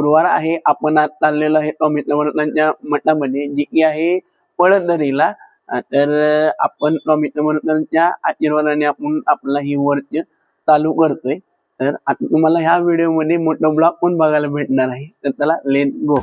गुरुवार आहे. आपण आज चाललेलो आहे स्वामी समर्थांच्या मठामध्ये, जी की आहे पळसधरीला. तर आपण स्वामी समर्थांच्या आशीर्वादाने आपण आपला ही वर्ष चालू करतोय. तर आता तुम्हाला ह्या व्हिडिओमध्ये मोठा ब्लॉग पण बघायला भेटणार आहे. तर चला लेट्स गो.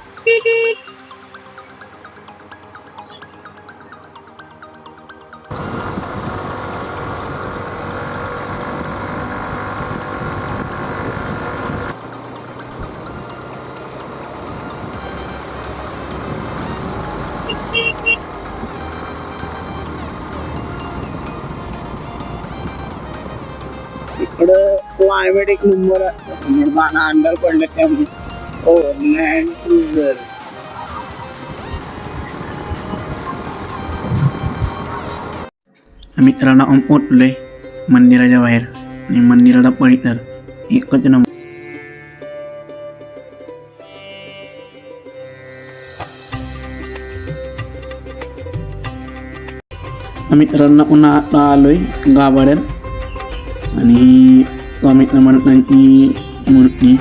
इकडं क्लायमेट एक नंबर अंडर पडलं त्यामुळे लँड क्रुझर. मित्रांनो आम्ही पोचलोय मंदिराच्या बाहेर आणि मंदिराला परिसर एकच नंबर. मित्रांनो पुन्हा आता आलोय गाभाऱ्यात आणि स्वामी समर्थांची मूर्ती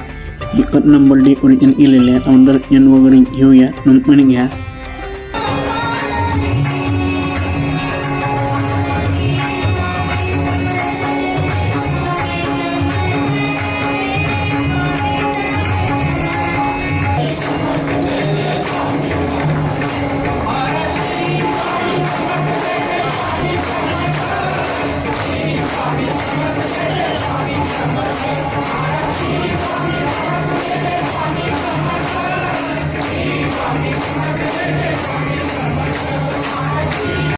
एकच नंबर डेकोरेशन केलेले आहे. आपण दर्शन वगैरे घेऊया, नंतर घ्या.